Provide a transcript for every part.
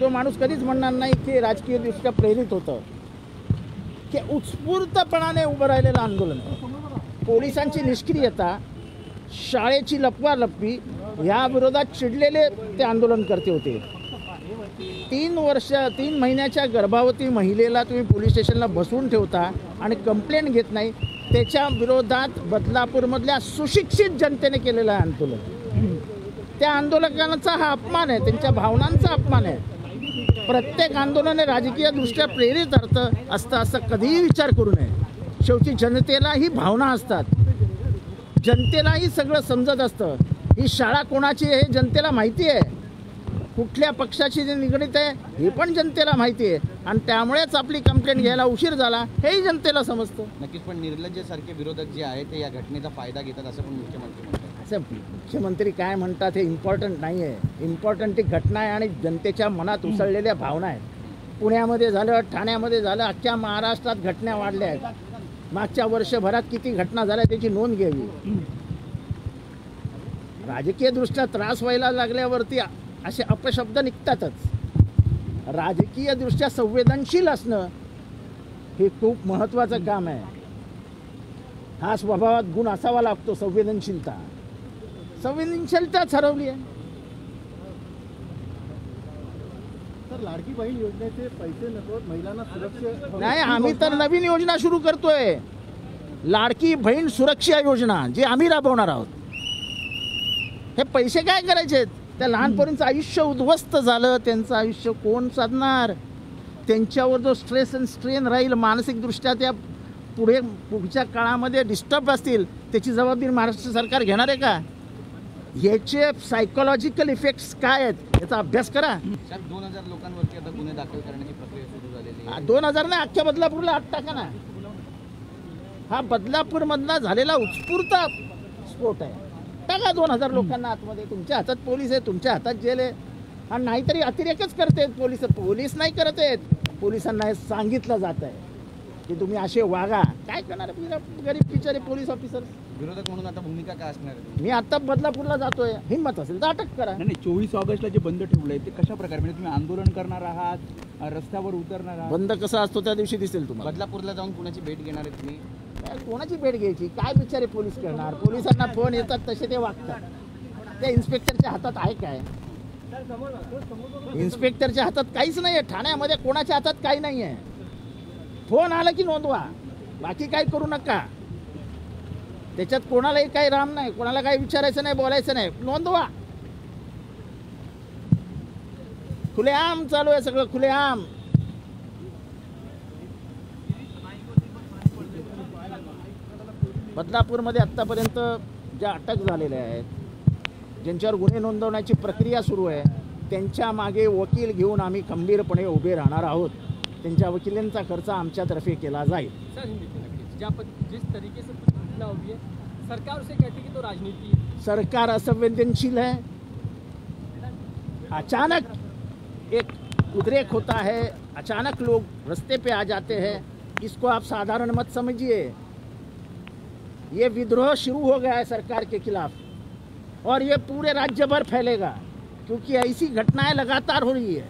तो माणूस कधीच म्हणणार नाही की राजकीय दृष्ट्या प्रेरित होतं, की उत्स्फूर्तपणाने उभं राहिलेलं आंदोलन. पोलिसांची निष्क्रियता, शाळेची लपवालपवी या विरोधात चिडलेले ते आंदोलनकर्ते होते. 3 महिन्याच्या गर्भावती महिलेला तुम्ही पोलीस स्टेशनला बसवून ठेवता आणि कंप्लेंट घेत नाही. त्याच्या विरोधात बदलापूरमधल्या सुशिक्षित जनतेने केलेलं आहे आंदोलन. त्या आंदोलकांचा हा अपमान आहे, त्यांच्या भावनांचा अपमान आहे. प्रत्येक आंदोलन हे राजकीयदृष्ट्या प्रेरित अर्थ असतं असं कधीही विचार करू नये. शेवटी जनतेलाही भावना असतात, जनतेलाही सगळं समजत असतं. ही शाळा कोणाची आहे हे जनतेला माहिती आहे, कुठल्या पक्षाची जे निगडीत आहे हे पण जनतेला माहिती आहे, आणि त्यामुळेच आपली कंप्लेंट घ्यायला उशीर झाला हेही जनतेला समजतं. नक्कीच, पण निर्लज्जसारखे विरोधक जे आहेत ते या घटनेचा फायदा घेतात असं पण मुख्यमंत्री म्हणतात. असं मुख्यमंत्री काय म्हणतात हे इम्पॉर्टंट नाही आहे. इम्पॉर्टंट ती घटना आहे आणि जनतेच्या मनात उसळलेल्या भावना आहेत. पुण्यामध्ये झालं, ठाण्यामध्ये झालं, अख्ख्या महाराष्ट्रात घटना वाढल्या आहेत. मागच्या वर्षभरात किती घटना झाल्या त्याची नोंद घ्यावी. राजकीयदृष्ट्या त्रास व्हायला लागल्यावरती असे अपशब्द निघतातच. राजकीयदृष्ट्या संवेदनशील असणं हे खूप महत्त्वाचं काम आहे. हा स्वभावात गुण असावा लागतो, संवेदनशीलता. संवेदनशीलताच हरवली आहे. लाडकी बहीण योजनेचे पैसे नको, महिलांना सुरक्षा नाही, आम्ही तर नवीन योजना सुरू करतोय, लाडकी बहीण सुरक्षा योजना, जी आम्ही राबवणार आहोत. हे पैसे काय करायचे? त्या लहानपणीचं आयुष्य उद्ध्वस्त झालं, त्यांचं आयुष्य कोण साधणार? त्यांच्यावर जो स्ट्रेस अँड स्ट्रेन राहील मानसिकदृष्ट्या, त्या पुढच्या काळामध्ये डिस्टर्ब असतील, त्याची जबाबदारी महाराष्ट्र सरकार घेणार आहे का? याचे सायकोलॉजिकल इफेक्ट्स काय आहेत याचा अभ्यास करा. 2000 लोकांवरती आता गुन्हे दाखल करण्याची प्रक्रिया सुरू झालेली आहे. 2000 नाही, अख्ख्या बदलापूरला आत टाका ना. हा बदलापूरमधला झालेला उत्स्फूर्त स्फोट आहे. टाका 2000 लोकांना आतमध्ये. तुमच्या हातात पोलीस आहे, तुमच्या हातात जेल आहे, आणि नाहीतरी अतिरेकच करतायत पोलीस. पोलीस नाही करत आहेत, पोलिसांना हे सांगितलं जात आहे की तुम्ही असे वागा. काय करणार गरीब बिचारे पोलीस ऑफिसर? विरोधक म्हणून आता भूमिका काय असणार आहे? मी आता बदलापूरला जातोय, हिंमत असेल तर अटक करा. नाही, 24 ऑगस्टला जे बंद ठेवलंय ते कशा प्रकारे, म्हणजे तुम्ही आंदोलन करणार आहात, रस्त्यावर उतरणार आहात? बंद कसा असतो त्या दिवशी दिसेल तुम्हाला. बदलापूरला जाऊन कुणाची भेट घेणार आहे तुम्ही? कोणाची भेट घ्यायची? काय बिचारे पोलीस करणार? पोलिसांना फोन येतात तसे ते वागतात. त्या इन्स्पेक्टरच्या हातात आहे काय? इन्स्पेक्टरच्या हातात काहीच नाही आहे. ठाण्यामध्ये कोणाच्या हातात काही नाही आहे. फोन आला की नोंदवा, बाकी काय करू नका. त्याच्यात कोणालाही काही राम नाही, कोणाला काही विचारायचं नाही, बोलायचं नाही, नोंदवा. खुलेआम चालू आहे सगळं, खुलेआम. बदलापूरमध्ये आत्तापर्यंत ज्या अटक झालेल्या आहेत, ज्यांच्यावर गुन्हे नोंदवण्याची प्रक्रिया सुरू आहे, त्यांच्या मागे वकील घेऊन आम्ही खंबीरपणे उभे राहणार आहोत. त्यांच्या वकिलांचा खर्च आमच्यातर्फे केला जाईल. जिस तरीके से घटना हुई है, सरकार उसे कहती है कि तो राजनीति है. सरकार असंवेदनशील है. अचानक एक उद्रेक होता है, अचानक लोग रास्ते पे आ जाते हैं. इसको आप साधारण मत समझिए. ये विद्रोह शुरू हो गया है सरकार के खिलाफ, और ये पूरे राज्य भर फैलेगा, क्योंकि ऐसी घटनाएं लगातार हो रही है.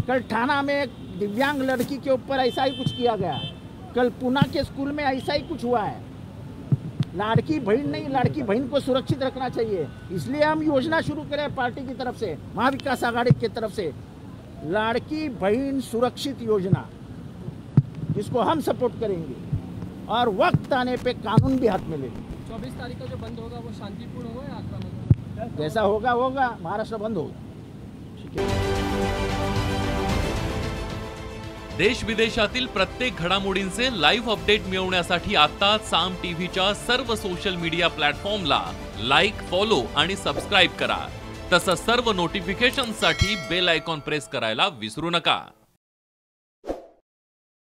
कल ठाणा में एक दिव्यांग लड़की के ऊपर ऐसा ही कुछ किया गया. कल पुणे के स्कूल में ऐसा ही कुछ हुआ है. लाड़की बहन नहीं, लाड़की बहन को सुरक्षित रखना चाहिए. इसलिए हम योजना शुरू करें पार्टी की तरफ से, महाविकास आघाड़ी की तरफ से, लाड़की बहन सुरक्षित योजना, जिसको हम सपोर्ट करेंगे, और वक्त आने पे कानून भी हाथ में लेंगे. 24 तारीख का जो बंद होगा वो शांतिपूर्ण होगा या आक्रामक? जैसा होगा होगा. महाराष्ट्र बंद होगा. देश विदेशातील प्रत्येक घडामोडींचे लाईव्ह अपडेट मिळवण्यासाठी आता साम टीव्हीच्या सर्व सोशल मीडिया प्लॅटफॉर्मला लाईक, फॉलो आणि सबस्क्राईब करा. तसंच सर्व नोटिफिकेशनसाठी बेल आयकॉन प्रेस करायला विसरू नका.